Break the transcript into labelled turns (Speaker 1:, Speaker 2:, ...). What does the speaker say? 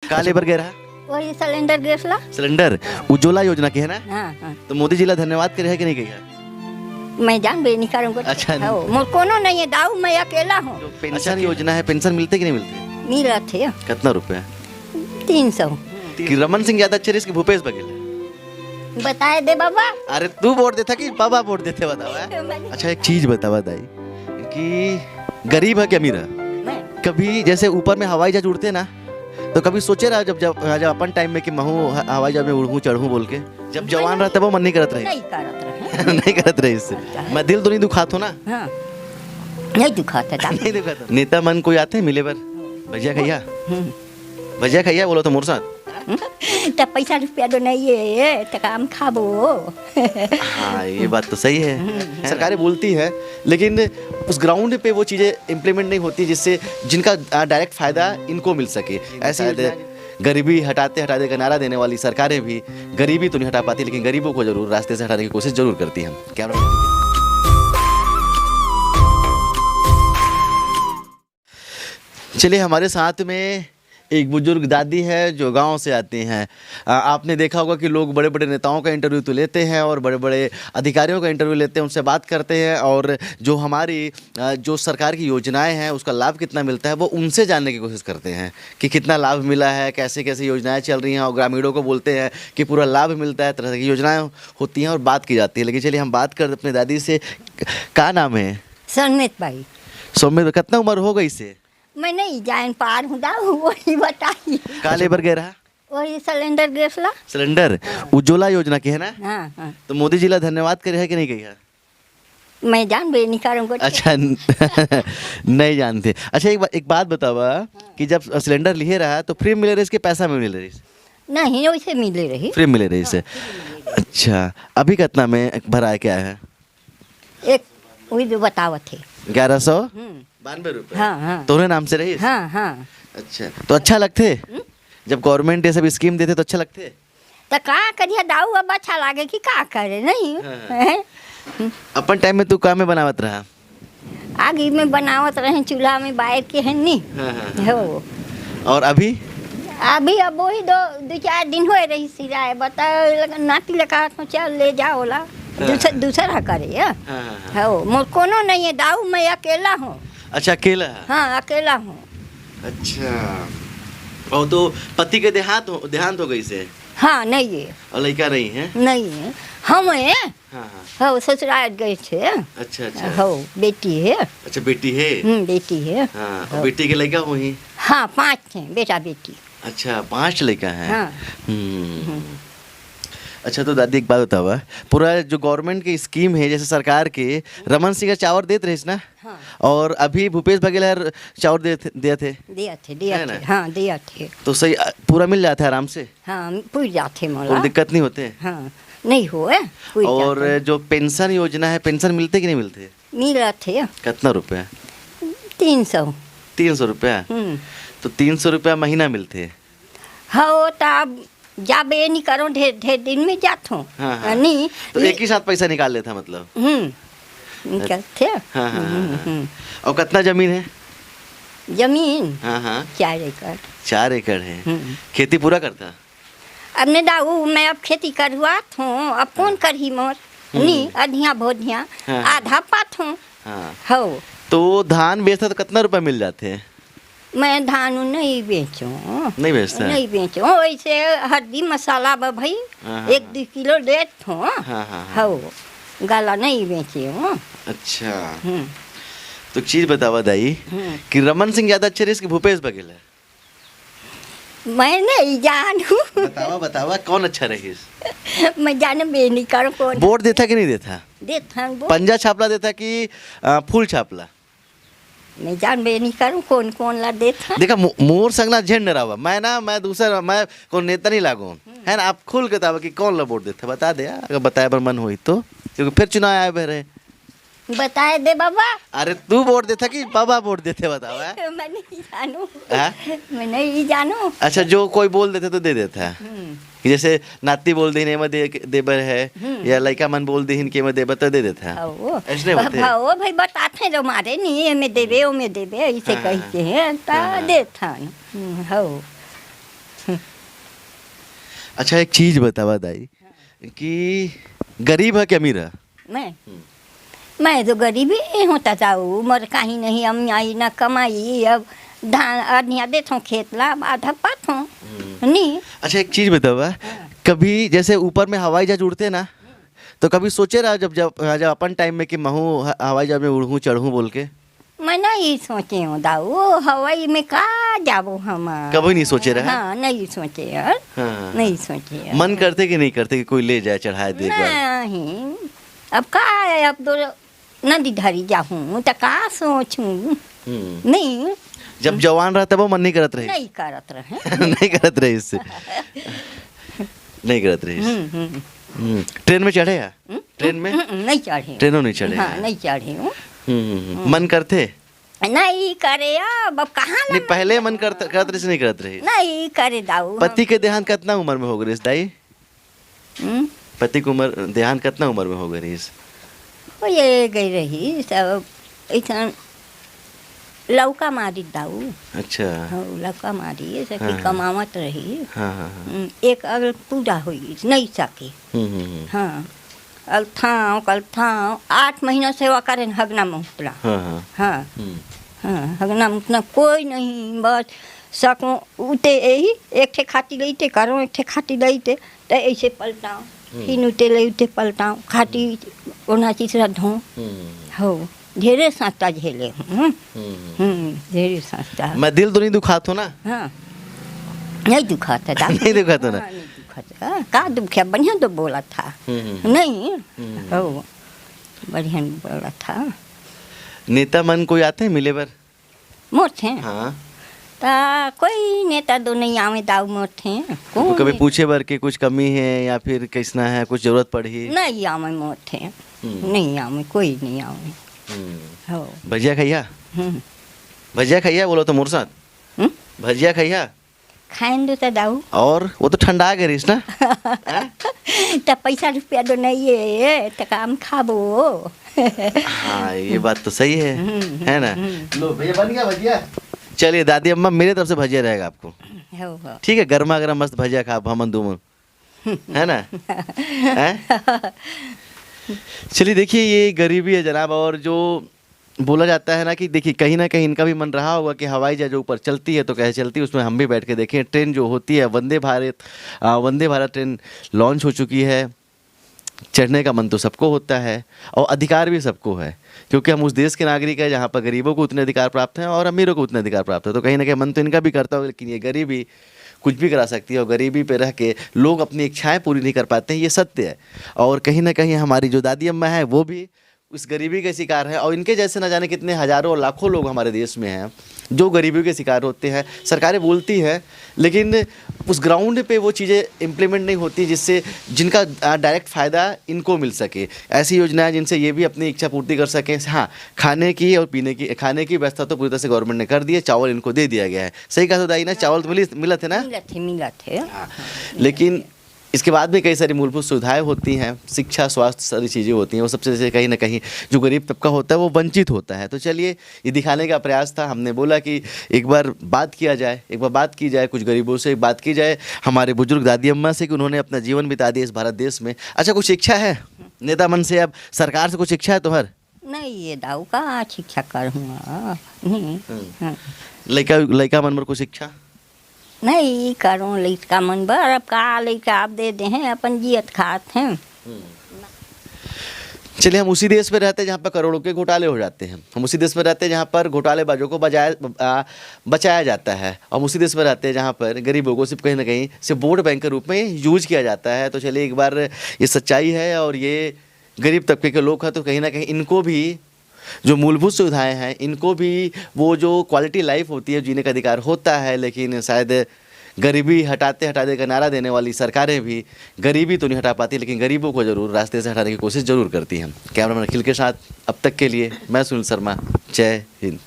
Speaker 1: का लेबर गए रहा
Speaker 2: वही सिलेंडर गैस ला।
Speaker 1: सिलेंडर उज्ज्वला योजना के है ना।
Speaker 2: हाँ हाँ
Speaker 1: तो मोदी जी ला धन्यवाद करे है कि नहीं कहिए।
Speaker 2: मैं जान बे नहीं करूँगा।
Speaker 1: अच्छा।
Speaker 2: हो मोर कोनो नहीं है दाऊ, मैं अकेला हूँ।
Speaker 1: पेंशन योजना है, पेंशन मिलते कि नहीं मिलते।
Speaker 2: मिला थे
Speaker 1: कितना रुपया।
Speaker 2: 300।
Speaker 1: कि रमन सिंह ज्यादा अच्छे रहे कि भूपेश बघेल।
Speaker 2: बताए दे बाबा।
Speaker 1: अरे तू वोट देता कि बाबा वोट देते बताओ।
Speaker 2: मैंने-
Speaker 1: अच्छा एक चीज बतावा दाई कि गरीब है कि अमीर है।
Speaker 2: मैं
Speaker 1: कभी जैसे ऊपर में हवाई जहाज उड़ते ना, तो कभी सोचे रहा जब जब जब अपन टाइम में कि महू हवाई जहाज में उड़ूं चढ़ूं बोल के, जब जवान रहता वो मन नहीं करत रहे।
Speaker 2: नहीं करत रहे।
Speaker 1: नहीं करत रहे इससे। मैं दिल तो नहीं दुखात हो ना।
Speaker 2: हाँ नहीं दुखाता था।
Speaker 1: नहीं दुखाता। नेता मन कोई आते हैं मिले पर भजिया खैया, भजिया खैया बोलो तो मोर साथ।
Speaker 2: तो पैसा रुपया तो नहीं है तो काम खाबो।
Speaker 1: हाँ ये बात तो सही है। सरकारें बोलती है लेकिन उस ग्राउंड पे वो चीज़ें इम्प्लीमेंट नहीं होती जिससे जिनका डायरेक्ट फायदा इनको मिल सके। ऐसे गरीबी हटाते हटाते का नारा देने वाली सरकारें भी गरीबी तो नहीं हटा पाती, लेकिन गरीबों को जरूर रास्ते से हटाने की कोशिश जरूर करती हैं। कैमरा चलिए, हमारे साथ में एक बुजुर्ग दादी है जो गांव से आती हैं। आपने देखा होगा कि लोग बड़े बड़े नेताओं का इंटरव्यू तो लेते हैं और बड़े बड़े अधिकारियों का इंटरव्यू लेते हैं, उनसे बात करते हैं और जो हमारी जो सरकार की योजनाएं हैं उसका लाभ कितना मिलता है वो उनसे जानने की कोशिश करते हैं कि कितना लाभ मिला है, कैसे कैसे योजनाएं चल रही हैं। और ग्रामीणों को बोलते हैं कि पूरा लाभ मिलता है, तरह की योजनाएँ होती हैं और बात की जाती है। लेकिन चलिए हम बात करते अपनी दादी से। क्या नाम है।
Speaker 2: सनमित भाई।
Speaker 1: सौम्य, कितना उम्र हो गई से।
Speaker 2: मैं नहीं जान पार हूँ दाऊ, वही बताइए।
Speaker 1: का लेबर गए रहा
Speaker 2: वही सिलेंडर गैस ला।
Speaker 1: सिलेंडर उज्ज्वला योजना के है ना।
Speaker 2: हाँ हाँ
Speaker 1: तो मोदी जी ला धन्यवाद करे है कि नहीं कहिए।
Speaker 2: मैं जान बे नहीं करूँगा।
Speaker 1: अच्छा नहीं जानते। अच्छा एक बात बतावा कि जब सिलेंडर लिए रहा तो फ्री मिले रही इसके पैसा में मिले रही।
Speaker 2: नहीं वैसे मिले रही।
Speaker 1: फ्री मिले रही से। अच्छा अभी कितना में भरा है क्या है।
Speaker 2: एक वही जो बतावत थे
Speaker 1: 1192 रुपये।
Speaker 2: हाँ हाँ
Speaker 1: तोरे नाम से रही।
Speaker 2: हाँ हाँ।
Speaker 1: अच्छा तो अच्छा लगते जब गवर्नमेंट ये सब स्कीम देते तो अच्छा लगते।
Speaker 2: तो का करिए दाऊ, अब अच्छा लागे कि का करे नहीं।
Speaker 1: हाँ। अपन टाइम में तू काम में बनावत रहा।
Speaker 2: आगे में बनावत रहे चूल्हा में बाहर के है नी।
Speaker 1: हाँ।
Speaker 2: हो
Speaker 1: और अभी
Speaker 2: अभी अब वही दो चार दिन हुए रही सिराए बताओ नाती लगा तो चल ले जाओ ला। दूसरा करे।
Speaker 1: हाँ।
Speaker 2: हो मोर कोनो नहीं है दाऊ, मैं अकेला हूँ।
Speaker 1: अच्छा अकेला।
Speaker 2: हाँ अकेला हूँ।
Speaker 1: अच्छा और तो पति के देहांत हो गई से।
Speaker 2: हाँ नहीं है।
Speaker 1: और लड़का नहीं है।
Speaker 2: नहीं है हम है।
Speaker 1: हाँ हाँ।
Speaker 2: हो ससुराल गए थे।
Speaker 1: अच्छा अच्छा।
Speaker 2: हो बेटी है।
Speaker 1: अच्छा बेटी है।
Speaker 2: बेटी है।
Speaker 1: हाँ और बेटी के लड़का हुई।
Speaker 2: हाँ 5 हैं बेटा बेटी।
Speaker 1: अच्छा 5 लड़का है।
Speaker 2: हाँ।
Speaker 1: अच्छा तो दादी एक बात बतावा, पूरा जो गवर्नमेंट की स्कीम है जैसे सरकार के रमन सिंह का चावल देते रहे ना।
Speaker 2: हाँ।
Speaker 1: और अभी भूपेश बघेल चावल दिए थे।
Speaker 2: दिया
Speaker 1: है ना?
Speaker 2: थे हाँ दिया थे।
Speaker 1: तो सही पूरा मिल जाता है आराम से।
Speaker 2: हाँ पूछ जाते
Speaker 1: और
Speaker 2: मोला।
Speaker 1: दिक्कत नहीं होते।
Speaker 2: हाँ नहीं हुए।
Speaker 1: और जो पेंशन योजना है, पेंशन मिलते कि नहीं मिलते।
Speaker 2: मिला थे
Speaker 1: कितना रुपया।
Speaker 2: 300
Speaker 1: रुपया। तो 300 रुपया महीना मिलते।
Speaker 2: हो तब जाबे नहीं करो ढेर दिन में जात हूँ।
Speaker 1: हाँ, हाँ।
Speaker 2: नहीं
Speaker 1: तो एक ही साथ पैसा निकाल लेता मतलब।
Speaker 2: निकलते।
Speaker 1: हाँ हाँ। और कितना जमीन है।
Speaker 2: जमीन
Speaker 1: हाँ हाँ
Speaker 2: 4 एकड़।
Speaker 1: 4 एकड़ है। खेती पूरा करता।
Speaker 2: अब ने दाऊ मैं अब खेती करवात हूँ, अब कौन करही मोर। नहीं अधिया भोधिया
Speaker 1: हाँ।
Speaker 2: आधा पात हूँ।
Speaker 1: हाँ
Speaker 2: हो
Speaker 1: तो धान बेचता तो कितना रुपया मिल जाते हैं।
Speaker 2: मैं धान नहीं बेचूं।
Speaker 1: नहीं बेचता।
Speaker 2: नहीं बेचूं वैसे हल्दी मसाला भाई
Speaker 1: हाँ,
Speaker 2: 1-2 किलो देत हूँ।
Speaker 1: हाँ, हाँ।
Speaker 2: हो गाला नहीं बेची हूँ।
Speaker 1: अच्छा तो एक चीज बतावा दाई कि रमन सिंह ज्यादा अच्छे रहे कि भूपेश बघेल है।
Speaker 2: मैं नहीं जानू।
Speaker 1: बतावा कौन अच्छा रही।
Speaker 2: मैं जाने बे नहीं करूँ कौन
Speaker 1: वोट देता कि नहीं देता।
Speaker 2: देता हूँ।
Speaker 1: पंजा छापला देता कि फूल छापला।
Speaker 2: मैं जान बे नहीं करूँ कौन ला देता।
Speaker 1: देखा मोर संगना झेंड रहा मैं दूसरा मैं कौन नेता नहीं लागू है ना। आप खुल के बतावा कि कौन ला वोट देता बता दे अगर बताए बर मन हुई तो, क्योंकि फिर चुनाव आए बहरे।
Speaker 2: बताए दे बाबा।
Speaker 1: अरे तू वोट देता कि बाबा वोट देते बतावा।
Speaker 2: मैं नहीं जानू।
Speaker 1: हाँ?
Speaker 2: मैं नहीं जानू।
Speaker 1: अच्छा जो कोई बोल देते तो दे देता है कि जैसे नाती बोल दी में देबर है या लड़का मन बोल दी के में देबर तो दे देता है। ऐसे होते हैं।
Speaker 2: ओ भाई बताते हैं जो मारे नहीं में देवे ऐसे कहते हैं ता देता हो।
Speaker 1: अच्छा एक चीज़ बतावा दाई कि गरीब है कि अमीर है?
Speaker 2: मैं तो गरीबी होता जाऊ मर कहीं नहीं हम आई ना कमाई अब धान आधिया देता हूँ खेत ला आधा पात हूँ नहीं।
Speaker 1: अच्छा एक चीज़ बतावा, कभी जैसे ऊपर में हवाई जहाज उड़ते हैं ना, तो कभी सोचे रहा जब जब जब अपन टाइम में कि महू हवाई जहाज में उड़ूँ चढ़ूँ बोल के?
Speaker 2: मैं नहीं सोचे हूँ दाऊ हवाई में का जाबो हम।
Speaker 1: कभी नहीं सोचे रहे?
Speaker 2: हाँ नहीं सोचे यार।
Speaker 1: हाँ।
Speaker 2: नहीं सोचे यार।
Speaker 1: मन करते कि नहीं करते कि कोई ले जाए चढ़ाए दे एक बार?
Speaker 2: नहीं अब का है अब तो नदी धारी जाऊँ तो का सोचूं नहीं।
Speaker 1: जब जवान रहा तब वो मन नहीं करत रहे?
Speaker 2: नहीं करत रहे।
Speaker 1: नहीं करत रहे इससे नहीं करत रहे इससे। ट्रेन में चढ़े या? ट्रेन में
Speaker 2: नहीं चढ़े।
Speaker 1: ट्रेनों नहीं चढ़े?
Speaker 2: हाँ नहीं चढ़े हूँ।
Speaker 1: मन करते?
Speaker 2: नहीं करे अब कहाँ
Speaker 1: नहीं पहले मन करत रहे से नहीं करत रहे?
Speaker 2: नहीं करे दाऊ।
Speaker 1: पति के देहांत कितना उम्र में हो गई दाई? पति की उम्र देहांत कितना उम्र में हो गई?
Speaker 2: वो ये गई रही सब ऐसा लौका मारी दाऊ।
Speaker 1: अच्छा
Speaker 2: हाँ लौका मारी सब
Speaker 1: हाँ।
Speaker 2: कमावत रही।
Speaker 1: हाँ हाँ हाँ।
Speaker 2: एक अगर पूरा हुई नहीं सके। हाँ कल था 8 महीना सेवा करें हगना में उतरा।
Speaker 1: हाँ हाँ
Speaker 2: हाँ हाँ हगना में उतना कोई नहीं बस सकूँ उते यही एक ठे खाती लेते करो एक ठे खाती लेते तो ऐसे पलटाओ फिर उते ले उते पलटाओ खाती ओना चीज धो हो ढेरे सांस्ता झेले हूँ। ढेरे सांस्ता।
Speaker 1: मैं दिल तो नहीं दुखात हो ना?
Speaker 2: हाँ नहीं दुखाता था।
Speaker 1: नहीं दुखाता ना?
Speaker 2: हाँ, नहीं दुखाता का दुखा बढ़िया तो बोला था। नहीं हो बढ़िया बोला था।
Speaker 1: नेता मन कोई आते हैं मिले बार?
Speaker 2: मोट हैं
Speaker 1: हाँ
Speaker 2: ता कोई नेता दो नहीं आवे दाऊ मोट हैं
Speaker 1: तो कभी पूछे बार कि कुछ कमी है या फिर कैसना है कुछ जरूरत पड़ी?
Speaker 2: नहीं आवे मोट हैं नहीं आवे कोई नहीं आवे। हो
Speaker 1: भजिया खैया? भजिया खैया बोलो तो मोर साथ भजिया खैया
Speaker 2: खाएं दो तो दाऊ।
Speaker 1: और वो तो ठंडा गई रहीस ना?
Speaker 2: तो पैसा रुपया तो नहीं है तो काम खाबो।
Speaker 1: हाँ ये बात तो सही है ना? लो भैया बन गया भजिया। चलिए दादी अम्मा मेरे तरफ से भजिया रहेगा आपको।
Speaker 2: हो
Speaker 1: ठीक है गर्मा गर्म मस्त भजिया खा हमन दुमन है ना? हैं? चलिए देखिए ये गरीबी है जनाब। और जो बोला जाता है ना कि देखिए कहीं ना कहीं इनका भी मन रहा होगा कि हवाई जहाज ऊपर चलती है तो कैसे चलती है, उसमें हम भी बैठ के देखें। ट्रेन जो होती है वंदे भारत ट्रेन लॉन्च हो चुकी है। चढ़ने का मन तो सबको होता है और अधिकार भी सबको है क्योंकि हम उस देश के नागरिक हैं जहाँ पर गरीबों को उतने अधिकार प्राप्त हैं और अमीरों को उतने अधिकार प्राप्त है। तो कहीं ना कहीं मन तो इनका भी करता होगा, लेकिन ये गरीबी कुछ भी करा सकती है और गरीबी पे रह के लोग अपनी इच्छाएं पूरी नहीं कर पाते हैं, ये सत्य है। और कहीं ना कहीं हमारी जो दादी अम्मा है वो भी उस गरीबी के शिकार है और इनके जैसे न जाने कितने हज़ारों और लाखों लोग हमारे देश में हैं जो गरीबी के शिकार होते हैं। सरकारें बोलती हैं लेकिन उस ग्राउंड पे वो चीज़ें इम्प्लीमेंट नहीं होती जिससे जिनका डायरेक्ट फ़ायदा इनको मिल सके। ऐसी योजनाएं जिनसे ये भी अपनी इच्छा पूर्ति कर सकें। हाँ खाने की और पीने की खाने की व्यवस्था तो पूरी तरह से गवर्नमेंट ने कर दी है, चावल इनको दे दिया गया है। सही कहा तो दाई ना? चावल तो मिला थे ना?
Speaker 2: मिला थे।
Speaker 1: लेकिन इसके बाद भी कई सारी मूलभूत सुविधाएं होती हैं, शिक्षा स्वास्थ्य सारी चीज़ें होती हैं, वो सबसे से कहीं ना कहीं जो गरीब तबका होता है वो वंचित होता है। तो चलिए ये दिखाने का प्रयास था। हमने बोला कि एक बार बात की जाए कुछ गरीबों से, बात की जाए हमारे बुजुर्ग दादी अम्मा से कि उन्होंने अपना जीवन बिता दिया इस भारत देश में। अच्छा कुछ इच्छा है नेता मन से, अब सरकार से कुछ इच्छा है तुम्हार?
Speaker 2: नहीं ये दाऊ का शिक्षा करूँगा नहीं।
Speaker 1: लड़का मन पर कुछ इच्छा
Speaker 2: नहीं करूँ लड़का मन बर अब का लड़का आप दे दे हैं अपन जियत खात हैं।
Speaker 1: चलिए हम उसी देश में रहते हैं जहाँ पर करोड़ों के घोटाले हो जाते हैं। हम उसी देश में रहते हैं जहाँ पर घोटालेबाजों को बचाया जाता है। हम उसी देश में रहते हैं जहाँ पर गरीबों को सिर्फ कहीं ना कहीं सिर्फ वोट बैंक के रूप में यूज किया जाता है। तो चलिए एक बार ये सच्चाई है और ये गरीब तबके के लोग हैं तो कहीं ना कहीं इनको भी जो मूलभूत सुविधाएं हैं इनको भी वो जो क्वालिटी लाइफ होती है जीने का अधिकार होता है। लेकिन शायद गरीबी हटाते का नारा देने वाली सरकारें भी गरीबी तो नहीं हटा पाती लेकिन गरीबों को ज़रूर रास्ते से हटाने की कोशिश ज़रूर करती हैं। कैमरामैन अखिल के साथ अब तक के लिए मैं सुनील शर्मा, जय हिंद।